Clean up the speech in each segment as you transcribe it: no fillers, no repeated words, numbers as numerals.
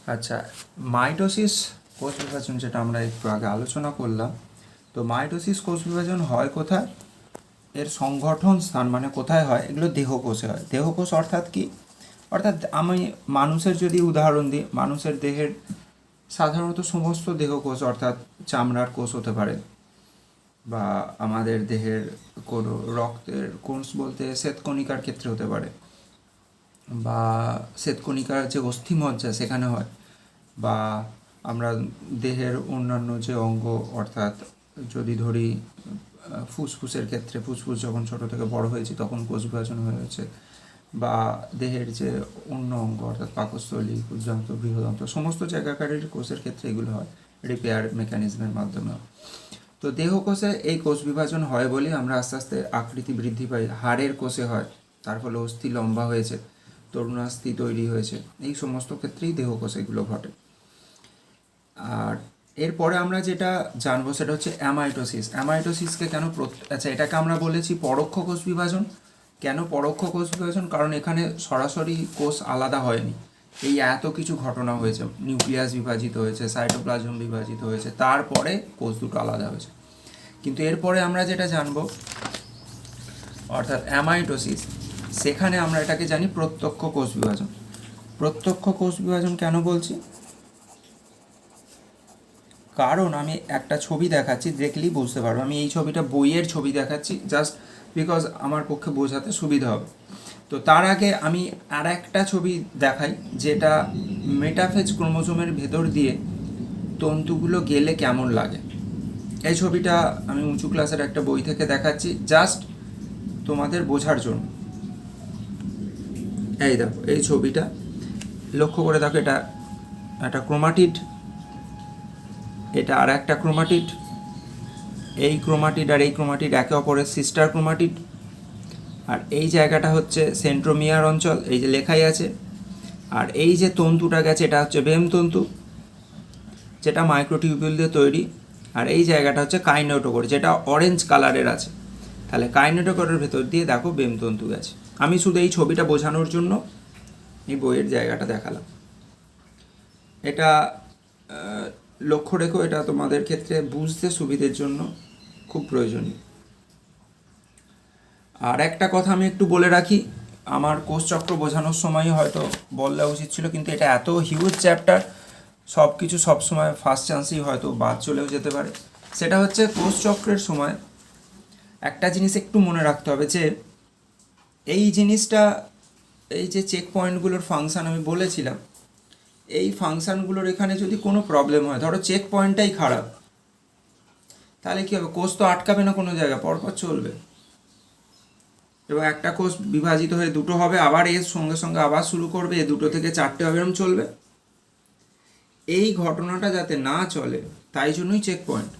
আচ্ছা, মাইটোসিস কোষ বিভাজন যেটা আমরা একটু আগে আলোচনা করলাম, তো মাইটোসিস কোষ বিভাজন হয় কোথায়? এর সংগঠন স্থান মানে কোথায় হয়? এগুলো দেহকোষে হয়। দেহকোষ অর্থাৎ কি? অর্থাৎ আমি মানুষের যদি উদাহরণ দিই, মানুষের দেহের সাধারণত সমস্ত দেহকোষ অর্থাৎ চামড়ার কোষ হতে পারে, বা আমাদের দেহের কোনো রক্তের কোষ বলতে শ্বেতকণিকার ক্ষেত্রে হতে পারে, বা শ্বেতকণিকার যে অস্থিমজ্জা সেখানে হয়, বা আমরা দেহের অন্যান্য যে অঙ্গ অর্থাৎ যদি ধরি ফুসফুসের ক্ষেত্রে ফুসফুস যখন ছোটো থেকে বড় হয়েছে তখন কোষ বিভাজন হয়েছে, বা দেহের যে অন্য অঙ্গ অর্থাৎ পাকস্থলী, ক্ষুদ্রান্ত, বৃহদান্ত সমস্ত জায়গাকারের কোষের ক্ষেত্রে এগুলো হয় রিপেয়ার মেকানিজমের মাধ্যমে। তো দেহকোষে এই কোষ বিভাজন হয় বলে আমরা আস্তে আস্তে আকৃতি বৃদ্ধি পাই। হাড়ের কোষে হয়, তার ফলে অস্থি লম্বা হয়েছে, তরুণাস্থি তৈরি হয়েছে, এই সমস্ত ক্ষেত্রেই দেহকোষে এগুলো ঘটে। আর এরপরে আমরা যেটা জানবো সেটা হচ্ছে অ্যামাইটোসিস। অ্যামাইটোসিসকে কেন আচ্ছা, এটাকে আমরা বলেছি পরোক্ষ কোষ বিভাজন। কেন পরোক্ষ কোষ বিভাজন? কারণ এখানে সরাসরি কোষ আলাদা হয়নি, এই এত কিছু ঘটনা হয়েছে, নিউক্লিয়াস বিভাজিত হয়েছে, সাইটোপ্লাজম বিভাজিত হয়েছে, তারপরে কোষ দুটো আলাদা হয়েছে। কিন্তু এরপরে আমরা যেটা জানবো অর্থাৎ অ্যামাইটোসিস, সেখানে আমরা এটাকে জানি প্রত্যক্ষ কোষ বিভাজন। প্রত্যক্ষ কোষ বিভাজন কেন বলছি? কারণ আমি একটা ছবি দেখাচ্ছি, দেখলেই বুঝতে পারবো। আমি এই ছবিটা বইয়ের ছবি দেখাচ্ছি জাস্ট বিকজ আমার পক্ষে বোঝাতে সুবিধা হবে। তো তার আগে আমি আর একটা ছবি দেখাই, যেটা মেটাফেজ ক্রোমোজোমের ভেতর দিয়ে তন্তুগুলো গেলে কেমন লাগে। এই ছবিটা আমি উঁচু ক্লাসের একটা বই থেকে দেখাচ্ছি জাস্ট তোমাদের বোঝার জন্য। এই দেখো, এই ছবিটা লক্ষ্য করে দেখো, এটা একটা ক্রোমাটিড, এটা আর একটা ক্রোমাটিড, এই ক্রোমাটিড আর এই ক্রোমাটিড একে অপরের সিস্টার ক্রোমাটিড। আর এই জায়গাটা হচ্ছে সেন্ট্রোমিয়ার অঞ্চল, এই যে লেখাই আছে। আর এই যে তন্তুটা গেছে এটা হচ্ছে বেম তন্তু, যেটা মাইক্রোটিউবিউল দিয়ে তৈরি। আর এই জায়গাটা হচ্ছে কাইনেটোকোর, যেটা অরেঞ্জ কালারের আছে। তাহলে কাইনেটোকোরের ভেতর দিয়ে দেখো বেম তন্তু গেছে। আমি শুধু এই ছবিটা বোঝানোর জন্য এই বইয়ের জায়গাটা দেখালাম। এটা লক্ষ্য রেখো, এটা তোমাদের ক্ষেত্রে বুঝতে সুবিধের জন্য খুব প্রয়োজনীয়। আর একটা কথা আমি একটু বলে রাখি, আমার কোষচক্র বোঝানোর সময় হয়তো বলা উচিত ছিল, কিন্তু এটা এত হিউজ চ্যাপ্টার, সব কিছু সবসময় ফার্স্ট চান্সেই হয়তো বাদ চলেও যেতে পারে। সেটা হচ্ছে কোষচক্রের সময় একটা জিনিস একটু মনে রাখতে হবে, যে এই জিনিসটা, এই যে চেক পয়েন্টগুলোর ফাংশান আমি বলেছিলাম, এই ফাংশানগুলোর এখানে যদি কোনো প্রবলেম হয়, ধরো চেক পয়েন্টটাই খারাপ, তাহলে কী হবে? কোষ তো আটকাবে না কোনো জায়গায়, পরপর চলবে, এবং একটা কোষ বিভাজিত হয়ে দুটো হবে, আবার এর সঙ্গে সঙ্গে আবার শুরু করবে, এ দুটো থেকে চারটে হবে, এরকম চলবে। এই ঘটনাটা যাতে না চলে তাই জন্যই চেক পয়েন্ট।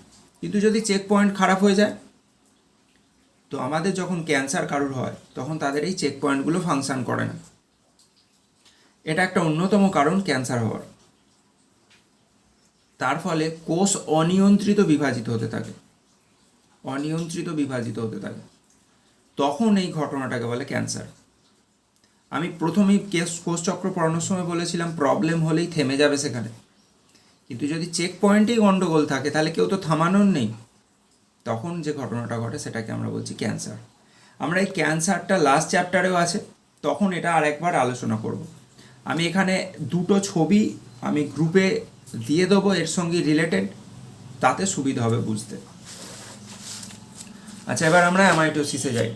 কিন্তু যদি চেক পয়েন্ট খারাপ হয়ে যায়, তো আমাদের যখন ক্যান্সার কারুর হয় তখন তাদের এই চেক পয়েন্টগুলো ফাংশন করে না। এটা একটা অন্যতম কারণ ক্যান্সার হওয়ার। তার ফলে কোষ অনিয়ন্ত্রিত বিভাজিত হতে থাকে, অনিয়ন্ত্রিত বিভাজিত হতে থাকে, তখন এই ঘটনাটাকে বলে ক্যান্সার। আমি প্রথমেই কোষচক্র পড়ানোর সময় বলেছিলাম প্রবলেম হলেই থেমে যাবে সেখানে, কিন্তু যদি চেক পয়েন্টেই গণ্ডগোল থাকে তাহলে কেউ তো থামানোর নেই, তখন যে ঘটনাটা ঘটে সেটাকে আমরা বলছি ক্যান্সার। আমরা এই ক্যান্সারটা লাস্ট চ্যাপ্টারেও আছে, তখন এটা আর একবার আলোচনা করব। আমি এখানে দুটো ছবি আমি গ্রুপে দিয়ে দেবো এর সঙ্গে রিলেটেড, তাতে সুবিধা হবে বুঝতে। আচ্ছা, এবার আমরা অ্যামাইটোসিসে যাই।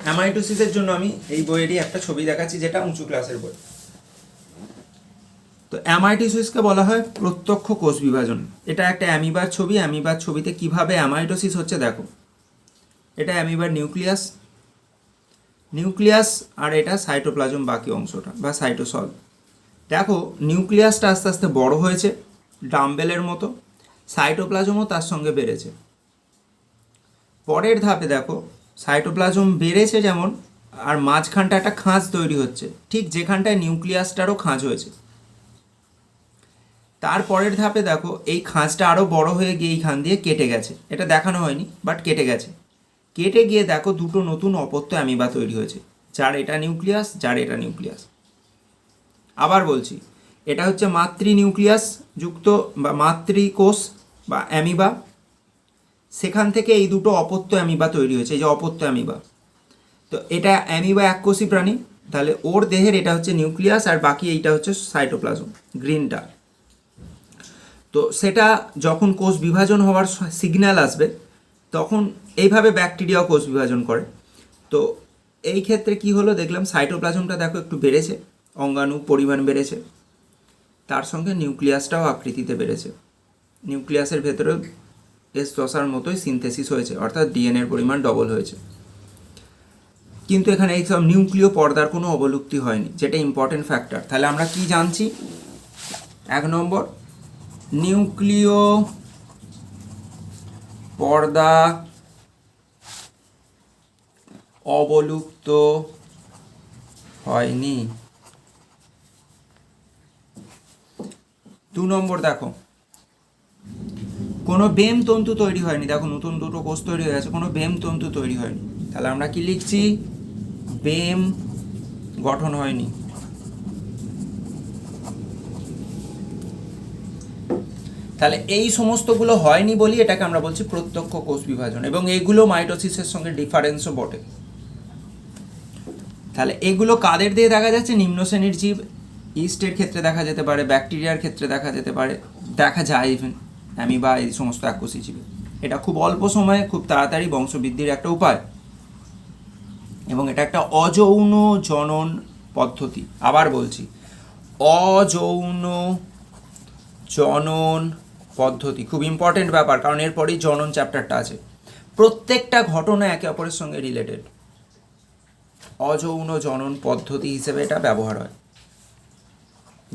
অ্যামাইটোসিসের জন্য আমি এই বইয়েরই একটা ছবি দেখাচ্ছি, যেটা উঁচু ক্লাসের বই। তো অ্যামাইটোসিসকে বলা হয় প্রত্যক্ষ কোষ বিভাজন। এটা একটা অ্যামিবার ছবি। অ্যামিবার ছবিতে কিভাবে অ্যামাইটোসিস হচ্ছে দেখো, এটা অ্যামিবার নিউক্লিয়াস, নিউক্লিয়াস, আর এটা সাইটোপ্লাজম বাকি অংশটা বা সাইটোসল। দেখো নিউক্লিয়াসটা আস্তে আস্তে বড় হয়েছে ডাম্বেলের মতো, সাইটোপ্লাজমও তার সঙ্গে বেড়েছে। পরের ধাপে দেখো সাইটোপ্লাজম বেড়েছে যেমন, আর মাঝখানটা একটা খাঁজ তৈরি হচ্ছে, ঠিক যেখানটায় নিউক্লিয়াসটারও খাঁজ হয়েছে। তারপরের ধাপে দেখো এই খাঁজটা আরও বড় হয়ে গিয়ে এইখান দিয়ে কেটে গেছে, এটা দেখানো হয়নি বাট কেটে গেছে। কেটে গিয়ে দেখো দুটো নতুন অপত্য অ্যামিবা তৈরি হয়েছে, যার এটা নিউক্লিয়াস, যার এটা নিউক্লিয়াস। আবার বলছি, এটা হচ্ছে মাতৃ নিউক্লিয়াস যুক্ত বা মাতৃকোষ বা অ্যামিবা। সেখান থেকে এই দুটো অপত্য অ্যামিবা তৈরি হয়েছে, এই যে অপত্য অ্যামিবা। তো এটা অ্যামিবা এককোষী প্রাণী, তাহলে ওর দেহের এটা হচ্ছে নিউক্লিয়াস আর বাকি এইটা হচ্ছে সাইটোপ্লাজম গ্রিনটা। তো সেটা যখন কোষ বিভাজন হওয়ার সিগন্যাল আসবে তখন এইভাবে ব্যাকটেরিয়াও কোষ বিভাজন করে। তো এই ক্ষেত্রে কি হলো দেখলাম সাইটোপ্লাজমটা দেখো একটু বেড়েছে, অঙ্গাণু পরিমাণ বেড়েছে, তার সঙ্গে নিউক্লিয়াসটাও আকৃতিতে বেড়েছে। নিউক্লিয়াসের ভেতরেও S দশার মতোই সিনথেসিস হয়েছে, অর্থাৎ ডিএনএর পরিমাণ ডবল হয়েছে। কিন্তু এখানে এই সব নিউক্লিয় পর্দার কোনো অবলুপ্তি হয়নি, যেটা ইম্পর্টেন্ট ফ্যাক্টর। তাহলে আমরা কি জানছি? 1 নম্বর, নিউক্লিয় পর্দা অবলুপ্ত হয়নি। 2 নম্বর, দেখো কোনো বেম তন্তু তৈরি হয়নি। দেখো নতুন দুটো কোষ তৈরি হয়ে গেছে, কোনো বেম তন্তু তৈরি হয়নি। তাহলে আমরা কি লিখছি? বেম গঠন হয়নি। তাহলে এই সমস্তগুলো হয়নি বলি এটাকে আমরা বলছি প্রত্যক্ষ কোষ বিভাজন, এবং এগুলো মাইটোসিসের সঙ্গে ডিফারেন্সও বটে। তাহলে এগুলো কাদের দিয়ে দেখা যাচ্ছে? নিম্ন শ্রেণীর জীব, ইস্টের ক্ষেত্রে দেখা যেতে পারে, ব্যাকটেরিয়ার ক্ষেত্রে দেখা যেতে পারে, দেখা যায় ইভেন অ্যামিবা এই সমস্ত এককোষী জীবে। এটা খুব অল্প সময়ে খুব তাড়াতাড়ি বংশবৃদ্ধির একটা উপায়, এবং এটা একটা অযৌন জনন পদ্ধতি। আবার বলছি, অযৌন জনন পদ্ধতি খুব ইম্পর্টেন্ট ব্যাপার, কারণ এরপরেই জনন চ্যাপ্টারটা আছে। প্রত্যেকটা ঘটনা একে অপরের সঙ্গে রিলেটেড। অযৌন জনন পদ্ধতি হিসেবে এটা ব্যবহার হয়।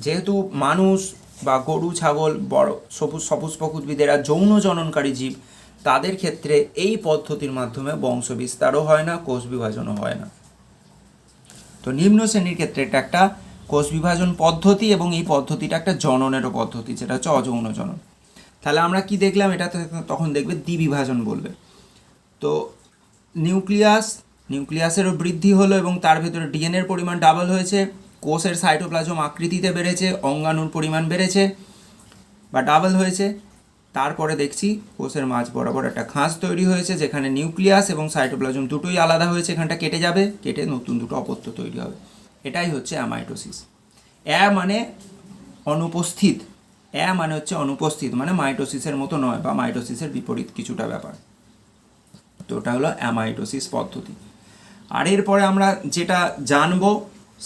যেহেতু মানুষ বা গরু ছাগল বড় সপুষ্পক উদ্ভিদেরা যৌন জননকারী জীব, তাদের ক্ষেত্রে এই পদ্ধতির মাধ্যমে বংশ বিস্তারও হয় না, কোষ বিভাজনও হয় না। তো নিম্ন শ্রেণীর ক্ষেত্রে এটা একটা কোষ বিভাজন পদ্ধতি, এবং এই পদ্ধতিটা একটা জননেরও পদ্ধতি, যেটা হচ্ছে অযৌন জনন। তাহলে আমরা কি দেখলাম? এটা তখন দেখবে দ্বিবিভাজন বলবে। তো নিউক্লিয়াসেরও বৃদ্ধি হলো এবং তার ভেতরে ডিএনএর পরিমাণ ডাবল হয়েছে, কোষের সাইটোপ্লাজম আকৃতিতে বেড়েছে, অঙ্গাণুর পরিমাণ বেড়েছে বা ডাবল হয়েছে। তারপরে দেখছি কোষের মাঝ বরাবর একটা খাঁজ তৈরি হয়েছে, যেখানে নিউক্লিয়াস এবং সাইটোপ্লাজম দুটোই আলাদা হয়েছে। এখানটা কেটে যাবে, কেটে নতুন দুটো অপত্য তৈরি হবে। এটাই হচ্ছে অ্যামাইটোসিস। মানে অনুপস্থিত, মানে হচ্ছে অনুপস্থিত, মানে মাইটোসিসের মতো নয় বা মাইটোসিসের বিপরীত কিছুটা ব্যাপার। তো ওটা হলো অ্যামাইটোসিস পদ্ধতি। আর এরপরে আমরা যেটা জানবো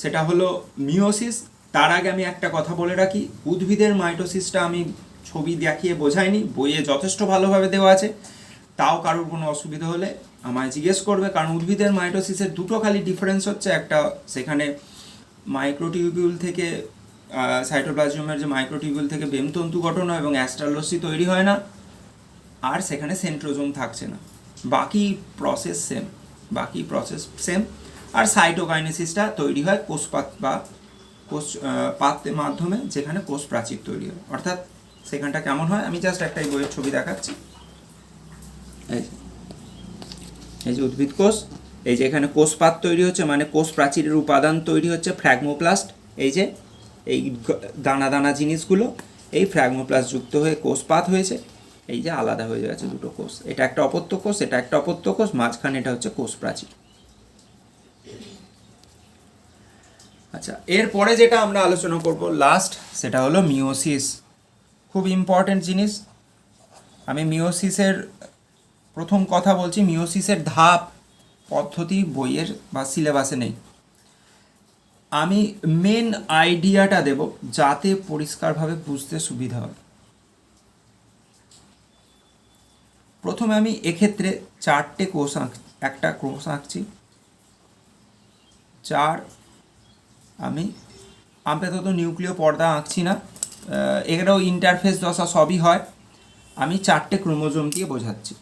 সেটা হলো মিওসিস। তার আগে আমি একটা কথা বলে রাখি, উদ্ভিদের মাইটোসিসটা আমি ছবি দেখিয়ে বোঝাইনি, বইয়ে যথেষ্ট ভালোভাবে দেওয়া আছে। তাও কারোর কোনো অসুবিধা হলে আমায় জিজ্ঞেস করবে, কারণ উদ্ভিদের মাইটোসিসের দুটো খালি ডিফারেন্স হচ্ছে, একটা সেখানে মাইক্রোটিউবিউল থেকে সাইটোপ্লাজমের যে মাইক্রোটিউবিউল থেকে বেমতন্তু গঠন হয় এবং অ্যাস্ট্রালসি তৈরি হয় না, আর সেখানে সেন্ট্রোজোম থাকছে না। বাকি প্রসেস সেম। আর সাইটোকাইনেসিসটা তৈরি হয় কোষপাত বা কোষ পাতের মাধ্যমে, যেখানে কোষ প্রাচীর তৈরি হয়। অর্থাৎ সেখানটা কেমন হয় আমি জাস্ট একটা বইয়ের ছবি দেখাচ্ছি। এই যে উদ্ভিদ কোষ, এই যে এখানে কোষপাত তৈরি হচ্ছে, মানে কোষ প্রাচীরের উপাদান তৈরি হচ্ছে ফ্র্যাগমোপ্লাস্ট। এই যে এই দানা দানা জিনিসগুলো, এই ফ্র্যাগমোপ্লাস্ট যুক্ত হয়ে কোষপাত হয়েছে। এই যে আলাদা হয়ে যাচ্ছে দুটো কোষ, এটা একটা অপত্য কোষ, এটা একটা অপত্য কোষ, মাঝখানে এটা হচ্ছে কোষ প্রাচীর। আচ্ছা, এরপরে যেটা আমরা আলোচনা করব লাস্ট, সেটা হলো মিওসিস। খুব ইম্পর্টেন্ট জিনিস। আমি মিওসিসের প্রথম কথা বলছি, মিওসিসের ধাপ পদ্ধতি বইয়ের বা সিলেবাসে নেই। আমি মেন আইডিয়াটা দেব যাতে পরিষ্কারভাবে বুঝতে সুবিধা হয়। প্রথমে আমি এক্ষেত্রে 4টে কোষ একটা কোষ আঁকছি। 4, আমি আপাতত নিউক্লিয় পর্দা আঁকছি না, এগুলোও ইন্টারফেস দশা সবই হয়। আমি 4টে ক্রোমোজোম দিয়ে বোঝাচ্ছি।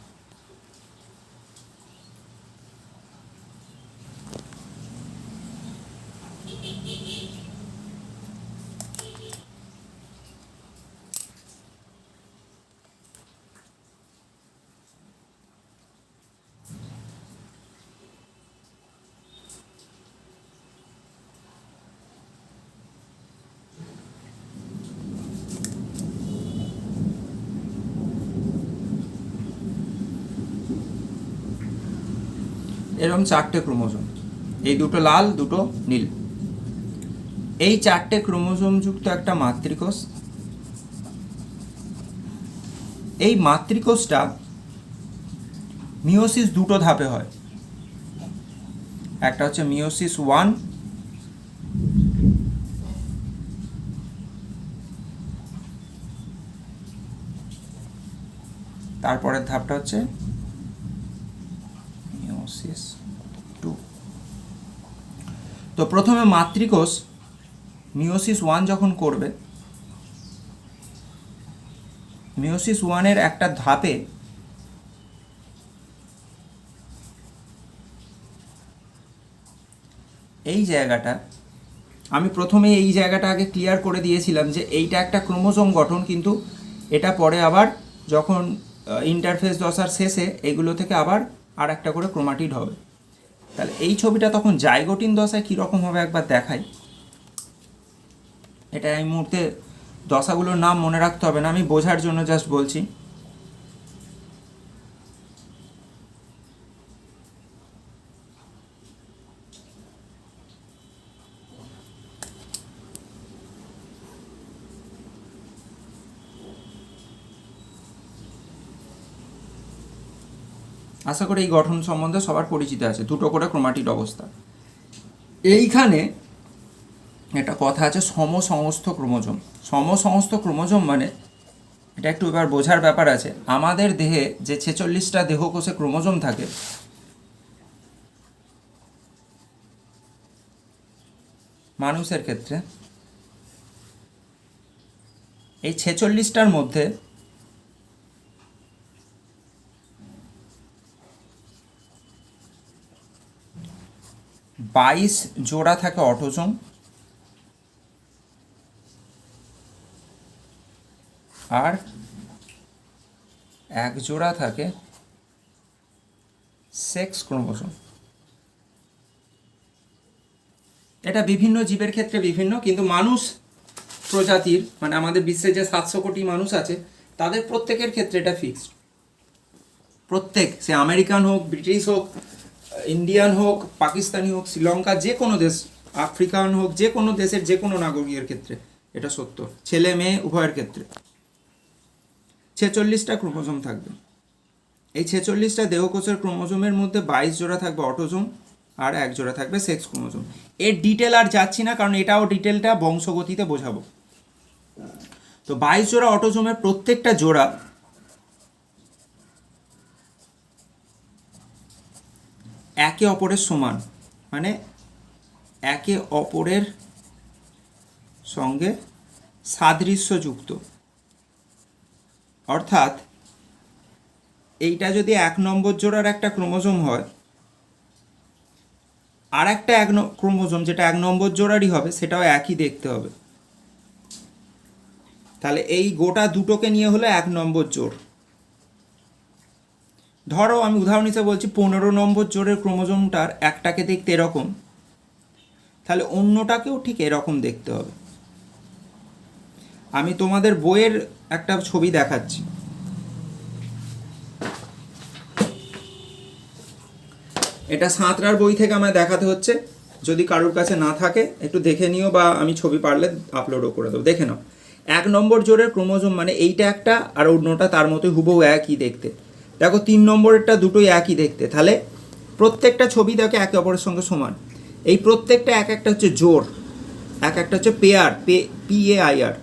এরকম 4টে ক্রোমোজোম, এই দুটো লাল দুটো নীল, এই 4টে ক্রোমোজোম যুক্ত একটা মাতৃকোষ। এই মাতৃকোষটা মিওসিস দুটো ধাপে হয়, একটা হচ্ছে মিওসিস 1, তারপরের ধাপটা হচ্ছে মিওসিস 2। তো প্রথমে মাতৃকোষ মিওসিস 1 যখন করবে, মিওসিস 1-এর একটা ধাপে এই জায়গাটা, আমি প্রথমে এই জায়গাটা আগে ক্লিয়ার করে দিয়েছিলাম যে এইটা একটা ক্রোমোজোম গঠন, কিন্তু এটা পরে আবার যখন ইন্টারফেস দশার শেষে এগুলো থেকে আবার আর একটা করে ক্রোমাটিড হবে। তাহলে এই ছবিটা তখন জাইগোটিন দশায় কীরকম হবে একবার দেখাই। এটা এই মুহূর্তে দশাগুলোর নাম মনে রাখতে হবে না, আমি বোঝার জন্য জাস্ট বলছি। আশা করি এই গঠন সম্বন্ধে সবার পরিচিত আছে, দুটো করে ক্রোমাটিড অবস্থা। এইখানে একটা কথা আছে সমসংস্থ ক্রোমোজোম। সমসংস্থ ক্রোমোজোম মানে এটা একটু এবার বোঝার ব্যাপার আছে। আমাদের দেহে যে 46টা দেহকোষে ক্রোমোজোম থাকে, মানুষের ক্ষেত্রে এই 46টার মধ্যে 22 জোড়া থাকে অটোজোম, আর 1 জোড়া থাকে সেক্স ক্রোমোজোম। এটা বিভিন্ন জীবের ক্ষেত্রে বিভিন্ন, কিন্তু মানুষ প্রজাতির মানে আমাদের বিশ্বে যে 700 কোটি মানুষ আছে তাদের প্রত্যেকের ক্ষেত্রে এটা ফিক্সড। প্রত্যেক, সে আমেরিকান হোক, ব্রিটিশ হোক, ইন্ডিয়ান হোক, পাকিস্তানি হোক, শ্রীলঙ্কা, যে কোনো দেশ, আফ্রিকান হোক, যে কোনো দেশের যে কোনো নাগরিকের ক্ষেত্রে এটা সত্য, ছেলে মেয়ে উভয়ের ক্ষেত্রে 46টা ক্রোমোজোম থাকবে। এই 46টা দেহকোষের ক্রোমোজোমের মধ্যে 22 জোড়া থাকবে অটোজোম, আর 1 জোড়া থাকবে সেক্স ক্রোমোজোম। এর ডিটেল আর যাচ্ছি না, কারণ এটাও ডিটেলটা বংশগতিতে বোঝাবো। তো 22 জোড়া অটোজোমের প্রত্যেকটা জোড়া একে অপরের সমান, মানে একে অপরের সঙ্গে সাদৃশ্যযুক্ত। অর্থাৎ এইটা যদি 1 নম্বর জোড়ার একটা ক্রোমোজোম হয়, আর একটা ক্রোমোজোম যেটা 1 নম্বর জোড়ারই হবে সেটাও একই দেখতে হবে। তাহলে এই গোটা দুটোকে নিয়ে হলো 1 নম্বর জোড়। ধরো আমি উদাহরণ হিসেবে বলছি 15 নম্বর জোড়ের ক্রোমোজোমটার একটাকে দেখতে এরকম, তাহলে অন্যটাকেও ঠিক এরকম দেখতে হবে। আমি তোমাদের বইয়ের একটা ছবি দেখাচ্ছি। এটা সাঁতরার বই থেকে আমায় দেখাতে হচ্ছে, যদি কারোর কাছে না থাকে একটু দেখে নিও, বা আমি ছবি পারলে আপলোডও করে দেবো, দেখে নাও। 1 নম্বর জোড়ের ক্রোমোজোম মানে এইটা একটা, আর অন্যটা তার মতোই হুবহু একই দেখতে। দেখো 3 নম্বরেরটা দুটোই একই দেখতে, তাহলে প্রত্যেকটা ছবি দেখো একে অপরের সঙ্গে সমান। এই প্রত্যেকটা এক একটা হচ্ছে জোড়, এক একটা হচ্ছে পেয়ার, PAIR,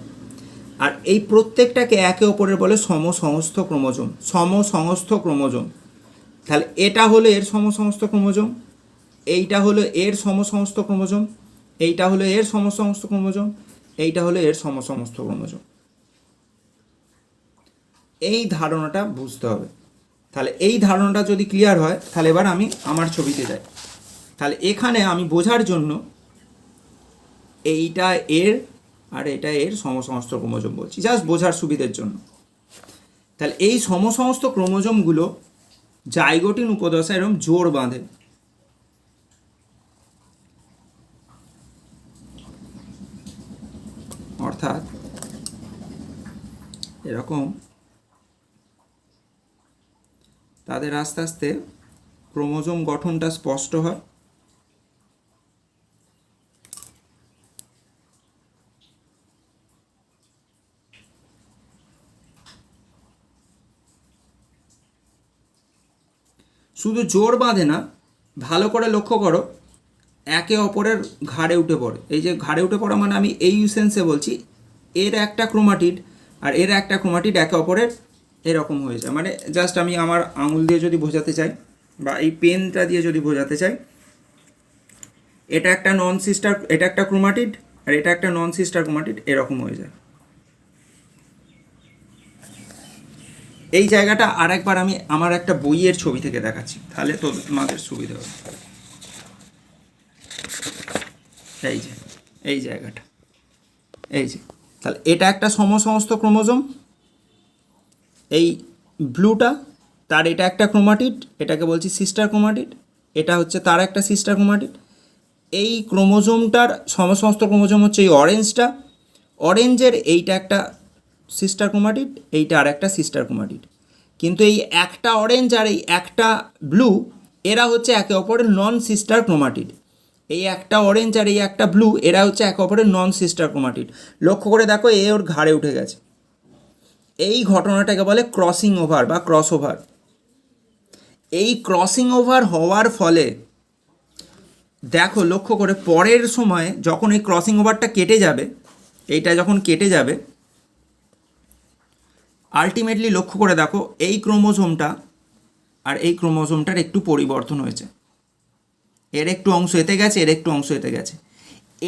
আর এই প্রত্যেকটাকে একে অপরের বলে সমসংস্থ ক্রোমোজোম। সমসংস্থ ক্রোমোজোম, তাহলে এটা হলো এর সমসংস্থ ক্রোমোজোম, এইটা হলো এর সমসংস্থ ক্রোমোজোম, এইটা হলো এর সমসংস্থ ক্রোমোজোম, এইটা হলো এর সমসমস্ত ক্রোমোজোম। এই ধারণাটা বুঝতে হবে। তাহলে এই ধারণাটা যদি ক্লিয়ার হয়, তাহলে এবার আমি আমার ছবিতে যাই। তাহলে এখানে আমি বোঝার জন্য এইটা এর আর এটা এর সমসমস্ত ক্রোমোজোম বলছি, জাস্ট বোঝার সুবিধের জন্য। তাহলে এই সমসমস্ত ক্রোমোজোমগুলো জাইগোটিন উপদশা এরকম জোড় বাঁধে। অর্থাৎ এরকম তাদের আস্তে আস্তে ক্রোমোজোম গঠনটা স্পষ্ট হয়। শুধু জোর বাঁধে না, ভালো করে লক্ষ্য করো, একে অপরের ঘাড়ে উঠে পড়ে। এই যে ঘাড়ে উঠে পড়া মানে আমি এই সেন্সে বলছি, এর একটা ক্রোমাটিড আর এর একটা ক্রোমাটিড একে অপরের এরকম হয়ে যায়। মানে জাস্ট আমি আমার আঙুল দিয়ে যদি বোঝাতে চাই বা এই পেনটা দিয়ে যদি বোঝাতে চাই, এটা একটা নন সিস্টার, এটা একটা ক্রোমাটিড আর এটা একটা নন সিস্টার ক্রোমাটিড, এরকম হয়ে যায়। এই জায়গাটা আরেকবার আমি আমার একটা বইয়ের ছবি থেকে দেখাচ্ছি, তাহলে তো তোমাদের সুবিধা হবে। এই যে এই জায়গাটা, এই যে, তাহলে এটা একটা সমসমস্ত ক্রোমোজোম, এই ব্লুটা, তার এটা একটা ক্রোমাটিড, এটাকে বলছি সিস্টার ক্রোমাটিড, এটা হচ্ছে তার একটা সিস্টার ক্রোমাটিড। এই ক্রোমোজোমটার সমসমস্ত ক্রোমোজোম হচ্ছে এই অরেঞ্জটা, অরেঞ্জের এইটা একটা সিস্টার ক্রোমাটিড, এইটা আর একটা সিস্টার ক্রোমাটিড। কিন্তু এই একটা অরেঞ্জ আর এই একটা ব্লু, এরা হচ্ছে একে অপরের নন সিস্টার ক্রোমাটিড। এই একটা অরেঞ্জ আর এই একটা ব্লু, এরা হচ্ছে একে অপরের নন সিস্টার ক্রোমাটিড। লক্ষ্য করে দেখো, এ ওর ঘাড়ে উঠে গেছে। এই ঘটনাটাকে বলে ক্রসিং ওভার বা ক্রস ওভার। এই ক্রসিং ওভার হওয়ার ফলে দেখো, লক্ষ্য করে পরের সময়ে যখন এই ক্রসিং ওভারটা কেটে যাবে, এইটা যখন কেটে যাবে, আলটিমেটলি লক্ষ্য করে দেখো এই ক্রোমোজোমটা আর এই ক্রোমোজোমটার একটু পরিবর্তন হয়েছে, এর একটু অংশ এতে গেছে, এর একটু অংশ এতে গেছে।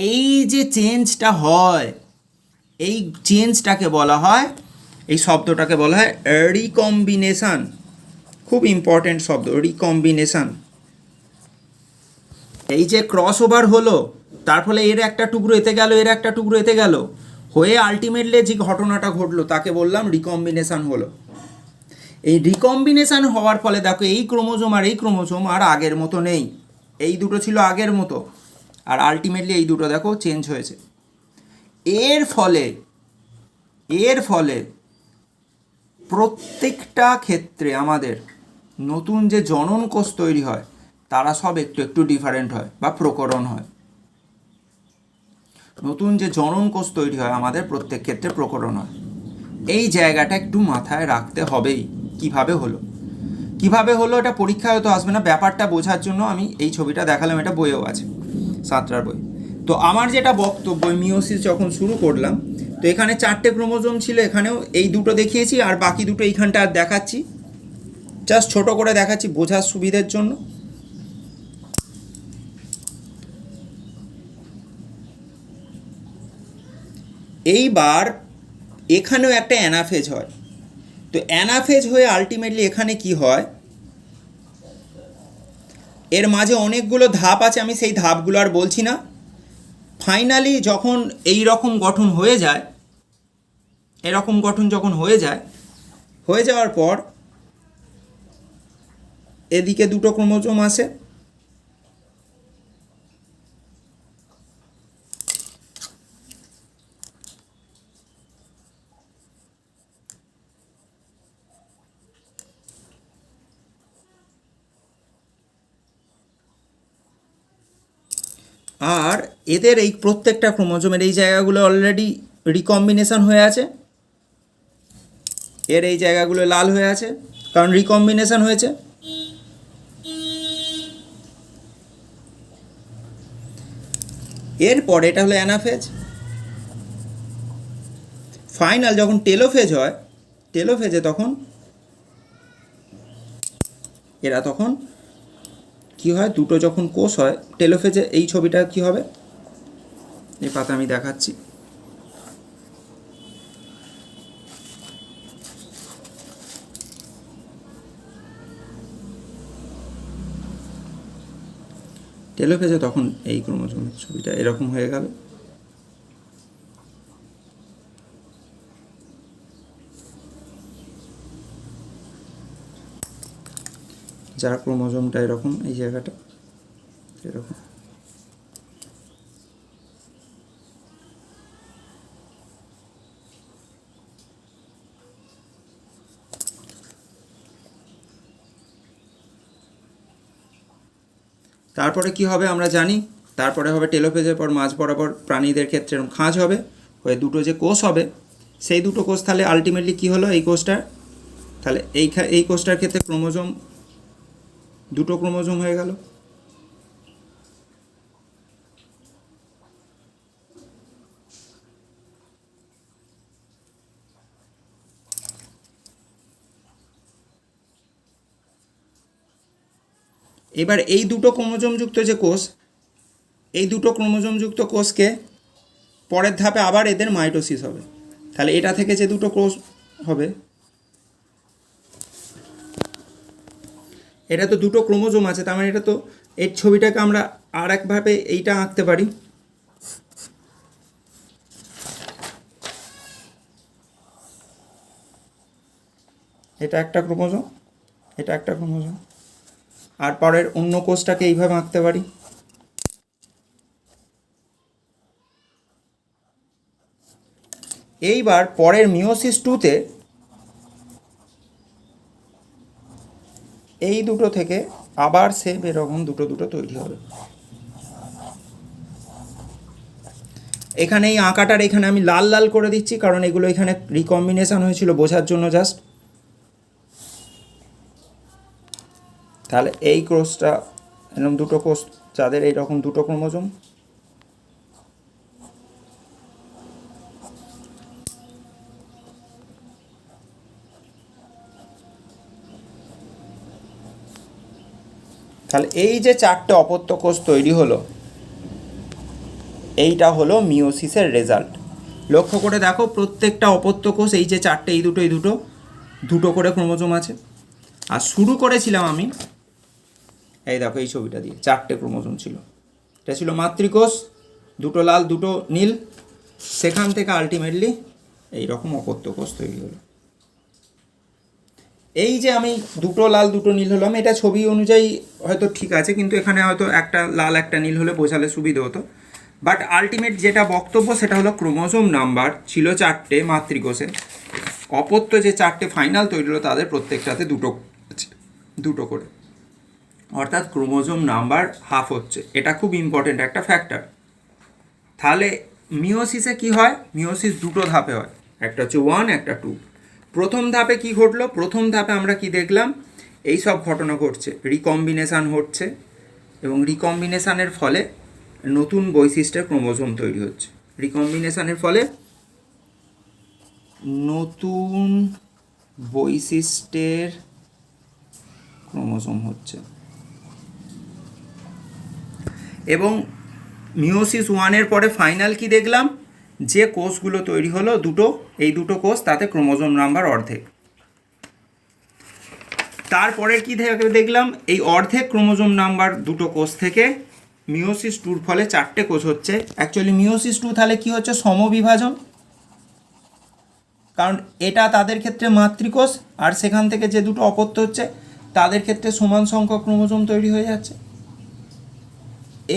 এই যে চেঞ্জটা হয়, এই চেঞ্জটাকে বলা হয়, এই শব্দটাকে বলা হয় রিকম্বিনেশন। খুব ইম্পর্টেন্ট শব্দ, রিকম্বিনেশন। এই যে ক্রস ওভার হলো, তার ফলে এর একটা টুকরো এতে গেল, এর একটা টুকরো এতে গেল, হয়ে আলটিমেটলি যে ঘটনাটা ঘটলো তাকে বললাম রিকম্বিনেশন হলো। এই রিকম্বিনেশন হওয়ার ফলে দেখো, এই ক্রোমোজোম আর এই ক্রোমোজোম আর আগের মতো নেই। এই দুটো ছিল আগের মতো, আর আলটিমেটলি এই দুটো দেখো চেঞ্জ হয়েছে। এর ফলে প্রত্যেকটা ক্ষেত্রে আমাদের নতুন যে জনন কোষ তৈরি হয়, তারা সব একটু একটু ডিফারেন্ট হয় বা প্রকরণ হয়। নতুন যে জনন কোষ তৈরি হয় আমাদের প্রত্যেক ক্ষেত্রে প্রকরণ হয়। এই জায়গাটা একটু মাথায় রাখতে হবেই। কিভাবে হলো এটা পরীক্ষায় হয়তো আসবে না, ব্যাপারটা বোঝার জন্য আমি এই ছবিটা দেখালাম। এটা বইয়েও আছে, সাঁতরার বই। তো আমার যেটা বক্তব্য, মিওসিস যখন শুরু করলাম, তো এখানে 4টে ক্রোমোজোম ছিল, এখানেও এই দুটো দেখিয়েছি, আর বাকি দুটো এইখানটা আর দেখাচ্ছি, জাস্ট ছোট করে দেখাচ্ছি বোঝার সুবিধের জন্য। এইবার এখানেও একটা অ্যানাফেজ হয়। তো অ্যানাফেজ হয়ে আলটিমেটলি এখানে কি হয়, এর মাঝে অনেকগুলো ধাপ আছে, আমি সেই ধাপগুলো আর বলছি না। ফাইনালি যখন এই রকম গঠন হয়ে যায়, এরকম গঠন যখন হয়ে যাওয়ার পর এদিকে দুটো ক্রোমোজোম আসে, আর এদের এই প্রত্যেকটা ক্রোমোজোমের এই জায়গাগুলো অলরেডি রিকম্বিনেশন হয়ে আছে, এর এই জায়গাগুলো লাল হয়ে আছে, কারণ রিকম্বিনেশন হয়েছে। এরপর এটা হলো অ্যানাফেজ। ফাইনাল যখন টেলোফেজ হয়, টেলোফেজে তখন এরা তখন কি হয়, দুটো যখন কোষ হয় টেলোফেজে, এই ছবিটা কি হবে, এই পাতা আমি দেখাচ্ছি। টেলোফেজে তখন এই ক্রোমোজোমের ছবিটা এরকম হয়ে গেল। যার ক্রোমোজোমটা এরকম, এই জায়গাটা এরকম। তারপরে কি হবে আমরা জানি, তারপরে হবে টেলোফেজের পর মাঝ বরাবর প্রাণীদের ক্ষেত্রে এরকম খাঁজ হবে, হয়ে দুটো যে কোষ হবে সেই দুটো কোষ তাহলে আলটিমেটলি কী হলো এই কোষটার, তাহলে এই কোষটার ক্ষেত্রে ক্রোমোজোম, দুটো ক্রোমোজোম হয়ে গেল। এবার এই দুটো ক্রোমোজোমযুক্ত যে কোষ, এই দুটো ক্রোমোজোমযুক্ত কোষকে পরের ধাপে আবার এদের মাইটোসিস হবে। তাহলে এটা থেকে যে দুটো কোষ হবে, এটা তো দুটো ক্রোমোজোম আছে, তার মানে এটা তো এর ছবিটাকে আমরা আর একভাবে এইটা আঁকতে পারি। এটা একটা ক্রোমোজোম, এটা একটা ক্রোমোজোম, আর পরের অন্য কোষটাকে এইভাবে আঁকতে পারি। এইবার পরের মিওসিস 2-তে এই দুটো থেকে আবার সেম এরকম দুটো দুটো তৈরি হবে। এখানে এই আঁকাটার এখানে আমি লাল লাল করে দিচ্ছি কারণ এগুলো এখানে রিকম্বিনেশন হয়েছিল বোঝার জন্য জাস্ট। তাহলে এই কোষটা এরকম দুটো কোষ যাদের এইরকম দুটো ক্রোমোজোম, তাহলে এই যে চারটে অপত্য কোষ তৈরি হলো, এইটা হলো মিওসিসের রেজাল্ট। লক্ষ্য করে দেখো প্রত্যেকটা অপত্য কোষ এই যে চারটে, এই দুটো দুটো করে ক্রোমোজোম আছে। আর শুরু করেছিলাম আমি এই দেখো এই ছবিটা দিয়ে, চারটে ক্রোমোজোম ছিল, এটা ছিল মাতৃকোষ, দুটো লাল দুটো নীল, সেখান থেকে আলটিমেটলি এইরকম অপত্য কোষ তৈরি হলো। এই যে আমি দুটো লাল দুটো নীল হলাম, এটা ছবি অনুযায়ী হয়তো ঠিক আছে, কিন্তু এখানে হয়তো একটা লাল একটা নীল হলে বোঝালে সুবিধে হতো। বাট আলটিমেট যেটা বক্তব্য সেটা হলো ক্রোমোজোম নাম্বার ছিল চারটে মাতৃকোষে, অপত্য যে চারটে ফাইনাল তৈরি হলো তাদের প্রত্যেকটাতে দুটো করে, অর্থাৎ ক্রোমোজোম নাম্বার হাফ হচ্ছে। এটা খুব ইম্পর্টেন্ট একটা ফ্যাক্টর। তাহলে মিওসিসে কি হয়, মিওসিস দুটো ধাপে হয়, একটা হচ্ছে 1 একটা 2। প্রথম ধাপে কি ঘটলো, প্রথম ধাপে আমরা কি দেখলাম, এই সব ঘটনা ঘটছে, রিকম্বিনেশান হচ্ছে এবং রিকম্বিনেশানের ফলে নতুন বৈশিষ্ট্যের ক্রোমোজোম তৈরি হচ্ছে। রিকম্বিনেশানের ফলে নতুন বৈশিষ্ট্যের ক্রোমোজোম হচ্ছে এবং মিওসিস 1-এর পরে ফাইনাল কি দেখলাম, যে কোষগুলো তৈরি হলো দুটো, এই দুটো কোষ তাতে ক্রোমোজোম নাম্বার অর্ধেক। তারপরের কি দেখলাম, এই অর্ধেক ক্রোমোজোম নাম্বার দুটো কোষ থেকে মিওসিস 2-র ফলে চারটে কোষ হচ্ছে। অ্যাকচুয়ালি মিওসিস 2 তাহলে কি হচ্ছে, সমবিভাজন, কারণ এটা তাদের ক্ষেত্রে মাতৃকোষ আর সেখান থেকে যে দুটো অপত্য হচ্ছে তাদের ক্ষেত্রে সমান সংখ্যক ক্রোমোজোম তৈরি হয়ে যাচ্ছে।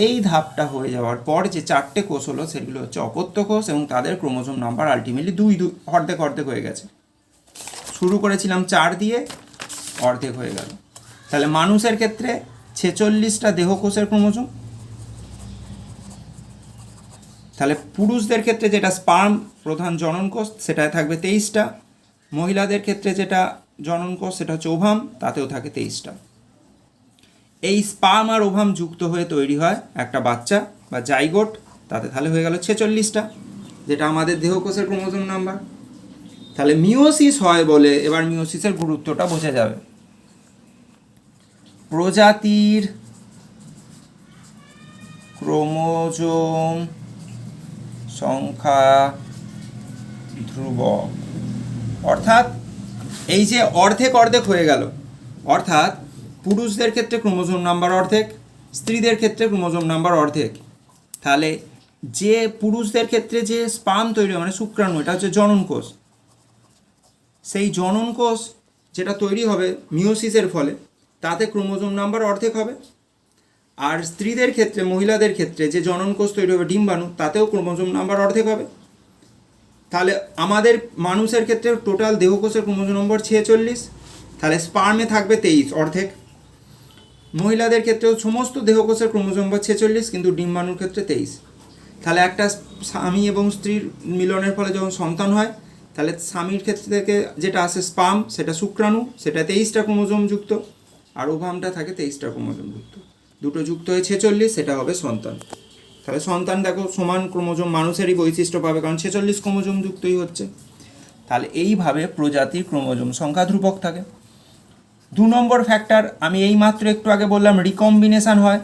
এই ধাপটা হয়ে যাওয়ার পর যে চারটে কোষ হলো সেগুলো হচ্ছে অপত্য কোষ এবং তাদের ক্রোমোজোম নাম্বার আলটিমেটলি অর্ধেক অর্ধেক হয়ে গেছে। শুরু করেছিলাম 4 দিয়ে, অর্ধেক হয়ে গেল। তাহলে মানুষের ক্ষেত্রে 46টা দেহকোষের ক্রোমোজোম, তাহলে পুরুষদের ক্ষেত্রে যেটা স্পার্ম প্রধান জননকোষ সেটায় থাকবে 23টা, মহিলাদের ক্ষেত্রে যেটা জননকোষ সেটা হচ্ছে ওভাম, তাতেও থাকে 23টা। এই স্পার্ম আর ওভাম যুক্ত হয়ে তৈরি হয় একটা বাচ্চা বা জাইগোট, তাতে তাহলে হয়ে গেল 46টা, যেটা আমাদের দেহকোষের ক্রোমোজোম নাম্বার। তাহলে মিওসিস হয় বলে এবার মিওসিসের গুরুত্বটা বোঝা যাবে। প্রজাতির ক্রোমোজোম সংখ্যা ধ্রুবক, অর্থাৎ এই যে অর্ধেক অর্ধেক হয়ে গেল, অর্থাৎ পুরুষদের ক্ষেত্রে ক্রোমোজোম নাম্বার অর্ধেক, স্ত্রীদের ক্ষেত্রে ক্রোমোজোম নাম্বার অর্ধেক। তাহলে যে পুরুষদের ক্ষেত্রে যে স্পার্ম তৈরি হয় মানে শুক্রাণু, এটা হচ্ছে জনন কোষ, সেই জনন কোষ যেটা তৈরি হবে মিওসিসের ফলে তাতে ক্রোমোজোম নাম্বার অর্ধেক হবে। আর স্ত্রীদের ক্ষেত্রে, মহিলাদের ক্ষেত্রে যে জনন কোষ তৈরি হবে ডিম্বাণু, তাতেও ক্রোমোজোম নাম্বার অর্ধেক হবে। তাহলে আমাদের মানুষের ক্ষেত্রে টোটাল দেহকোষের ক্রোমোজোম নম্বর 46, তাহলে স্পার্মে থাকবে 23 অর্ধেক, মহিলাদের ক্ষেত্রেও সমস্ত দেহকোষের ক্রোমোজোম বা 46, কিন্তু ডিম্বাণুর ক্ষেত্রে 23। তাহলে একটা স্বামী এবং স্ত্রীর মিলনের ফলে যখন সন্তান হয়, তাহলে স্বামীর ক্ষেত্রে থেকে যেটা আসে স্পার্ম, সেটা শুক্রাণু, সেটা 23টা ক্রোমোজোম যুক্ত, আর ওভামটা থাকে 23টা ক্রোমোজোম যুক্ত। দুটো যুক্ত হয়ে 46, সেটা হবে সন্তান। তাহলে সন্তান দেখো সমান ক্রোমোজোম মানুষেরই বৈশিষ্ট্য পাবে, কারণ 46 ক্রোমোজোম যুক্তই হচ্ছে। তাহলে এইভাবে প্রজাতির ক্রোমোজোম সংখ্যা ধ্রুবক থাকে। 2 নম্বর ফ্যাক্টর, আমি এই মাত্র একটু আগে বললাম রিকম্বিনেশন হয়,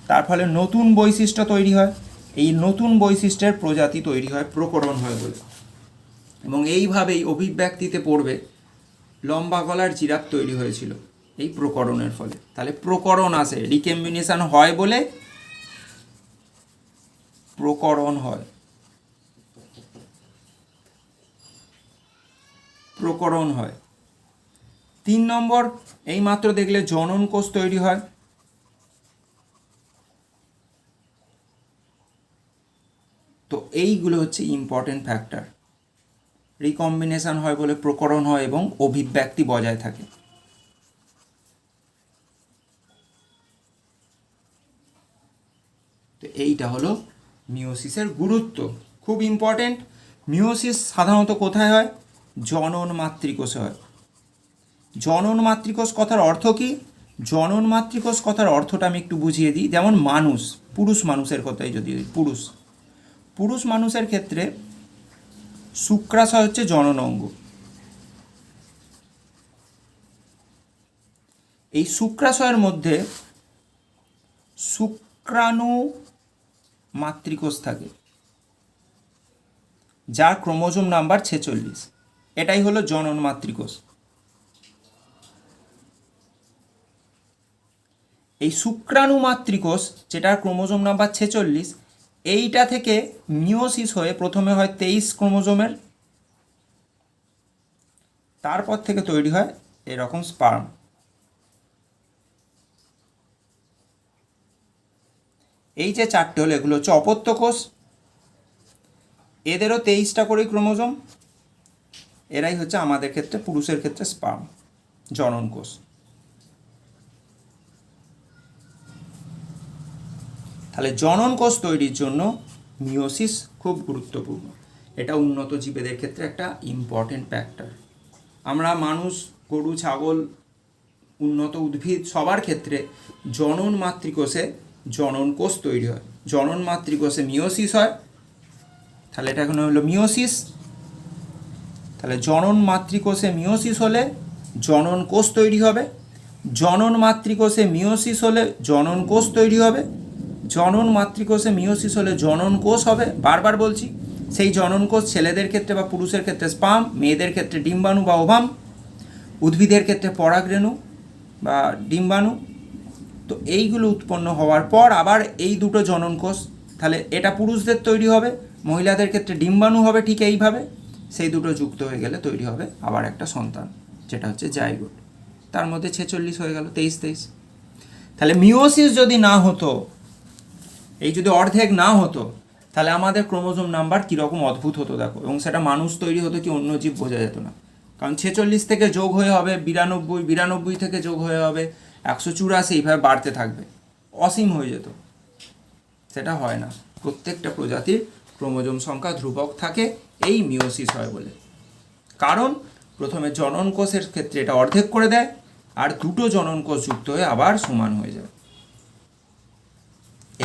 তার ফলে নতুন বৈশিষ্ট্য তৈরি হয়। এই নতুন বৈশিষ্ট্যের প্রজাতি তৈরি হয়, প্রকরণ হয় বলে। এবং এইভাবেই অভিব্যক্তিতে পড়বে লম্বা গলার জিরাফ তৈরি হয়েছিল এই প্রকরণের ফলে। তাহলে প্রকরণ আসে, রিকম্বিনেশন হয় বলে প্রকরণ হয়, প্রকরণ হয়। 3 নম্বর, এই মাত্র দেখলে জনন কোষ তৈরি হয়। তো এইগুলো হচ্ছে ইম্পর্টেন্ট ফ্যাক্টর। রিকম্বিনেশন হয় বলে প্রকরণ হয় এবং অভিব্যক্তি বজায় থাকে। তো এইটা হলো মিওসিসের গুরুত্ব, খুব ইম্পর্টেন্ট। মিওসিস সাধারণত কোথায় হয়? জনন মাতৃকোষে হয়। জনন মাতৃকোষ কথার অর্থ কি? জনন মাতৃকোষ কথার অর্থটা আমি একটু বুঝিয়ে দিই। যেমন মানুষ, পুরুষ মানুষের কথাই যদি পুরুষ মানুষের ক্ষেত্রে শুক্রাশয় হচ্ছে জনন অঙ্গ। এই শুক্রাশয়ের মধ্যে শুক্রাণু মাতৃকোষ থাকে, যার ক্রোমোজোম নাম্বার 46। এটাই হলো জনন মাতৃকোষ। এই শুক্রাণু মাতৃকোষ, যেটার ক্রোমোজোম নাম্বার 46, এইটা থেকে মিওসিস হয়ে প্রথমে হয় 23 ক্রোমোজোমের, তারপর থেকে তৈরি হয় এরকম স্পার্ম। এই যে চারটে হলো, এগুলো হচ্ছে অপত্য কোষ। এদেরও 23টা করেই ক্রোমোজোম। এরাই হচ্ছে আমাদের ক্ষেত্রে, পুরুষের ক্ষেত্রে স্পার্ম, জনন কোষ। তাহলে জনন কোষ তৈরির জন্য মিওসিস খুব গুরুত্বপূর্ণ। এটা উন্নত জীবেদের ক্ষেত্রে একটা ইম্পর্টেন্ট ফ্যাক্টর। আমরা মানুষ, গরু, ছাগল, উন্নত উদ্ভিদ সবার ক্ষেত্রে জনন মাতৃকোষে জনন কোষ তৈরি হয়। জনন মাতৃকোষে মিওসিস হয়, তাহলে এটা এখন হলো মিওসিস। তাহলে জনন মাতৃকোষে মিওসিস হলে জনন কোষ তৈরি হবে। জনন মাতৃকোষে মিওসিস হলে জনন কোষ তৈরি হবে। জনন মাতৃকোষে মিওসিস হলে জনন কোষ হবে। বারবার বলছি, সেই জনন কোষ ছেলেদের ক্ষেত্রে বা পুরুষের ক্ষেত্রে স্পার্ম, মেয়েদের ক্ষেত্রে ডিম্বাণু বা ওভাম, উদ্ভিদের ক্ষেত্রে পরাগরেণু বা ডিম্বাণু। তো এইগুলো উৎপন্ন হওয়ার পর আবার এই দুটো জনন কোষ, তাহলে এটা পুরুষদের তৈরি হবে, মহিলাদের ক্ষেত্রে ডিম্বাণু হবে ঠিক এইভাবে। সেই দুটো যুক্ত হয়ে গেলে তৈরি হবে আবার একটা সন্তান, যেটা হচ্ছে জাইগোট। তার মধ্যে 46 হয়ে গেল, 23। তাহলে মিওসিস যদি না হতো, এই যদি অর্ধেক না হতো, তাহলে আমাদের ক্রোমোজোম নাম্বার কীরকম অদ্ভুত হতো দেখো। এবং সেটা মানুষ তৈরি হতো কি অন্য জীব বোঝা যেত না। কারণ 46 থেকে যোগ হয়ে হবে 92, 92 থেকে যোগ হয়ে হবে 184, এইভাবে বাড়তে থাকবে, অসীম হয়ে যেত। সেটা হয় না। প্রত্যেকটা প্রজাতির ক্রোমোজোম সংখ্যা ধ্রুবক থাকে, এই মিওসিস হয় বলে। কারণ প্রথমে জনন কোষের ক্ষেত্রে এটা অর্ধেক করে দেয়, আর দুটো জনন কোষ যুক্ত হয়ে আবার সমান হয়ে যায়।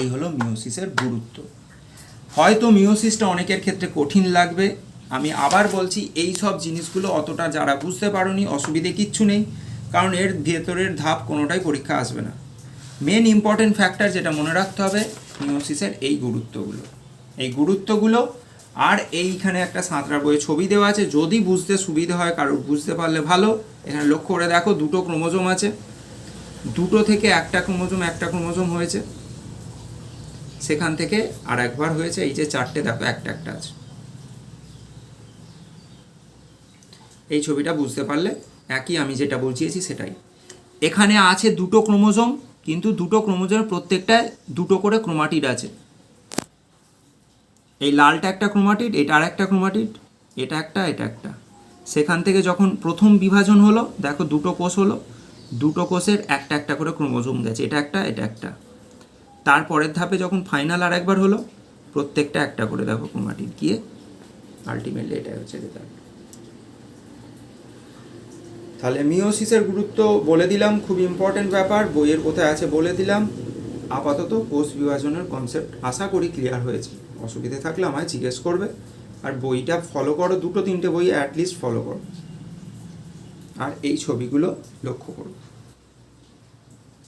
এই হলো মিওসিসের গুরুত্ব। হয়তো মিওসিসটা অনেকের ক্ষেত্রে কঠিন লাগবে, আমি আবার বলছি এই সব জিনিসগুলো অতটা যারা বুঝতে পারোনি, অসুবিধে কিচ্ছু নেই, কারণ এর ভেতরের ধাপ কোনোটাই পরীক্ষা আসবে না। মেন ইম্পর্টেন্ট ফ্যাক্টর যেটা মনে রাখতে হবে মিওসিসের এই গুরুত্বগুলো। আর এইখানে একটা সাঁতরা বইয়ে ছবি দেওয়া আছে, যদি বুঝতে সুবিধে হয় কারোর, বুঝতে পারলে ভালো। এখানে লক্ষ্য করে দেখো, দুটো ক্রোমোজোম আছে, দুটো থেকে একটা ক্রোমোজোম হয়েছে, সেখান থেকে আর একবার হয়েছে, এই যে চারটে দেখো একটা একটা আছে। এই ছবিটা বুঝতে পারলে একই, আমি যেটা বুঝিয়েছি সেটাই। এখানে আছে দুটো ক্রোমোজোম, কিন্তু দুটো ক্রোমোজোমের প্রত্যেকটায় দুটো করে ক্রোমাটিড আছে। এই লালটা একটা ক্রোমাটিড, এটা আর একটা ক্রোমাটিড, এটা একটা, এটা একটা। সেখান থেকে যখন প্রথম বিভাজন হলো, দেখো দুটো কোষ হলো, দুটো কোষের একটা একটা করে ক্রোমোজোম গেছে, এটা একটা এটা একটা। তারপরের ধাপে যখন ফাইনাল আর একবার হলো, প্রত্যেকটা একটা করে দেখো ক্রোমাটিড গিয়ে আলটিমেটলি এটাই হচ্ছে রেজাল্ট। তাহলে মিওসিসের গুরুত্ব বলে দিলাম, খুব ইম্পর্টেন্ট ব্যাপার, বইয়ের কোথায় আছে বলে দিলাম। আপাতত কোষ বিভাজনের কনসেপ্ট আশা করি ক্লিয়ার হয়েছে। অসুবিধে থাকলে আমায় জিজ্ঞেস করবে। আর বইটা ফলো করো, 2-3টে বই অ্যাটলিস্ট ফলো করো, আর এই ছবিগুলো লক্ষ্য করো।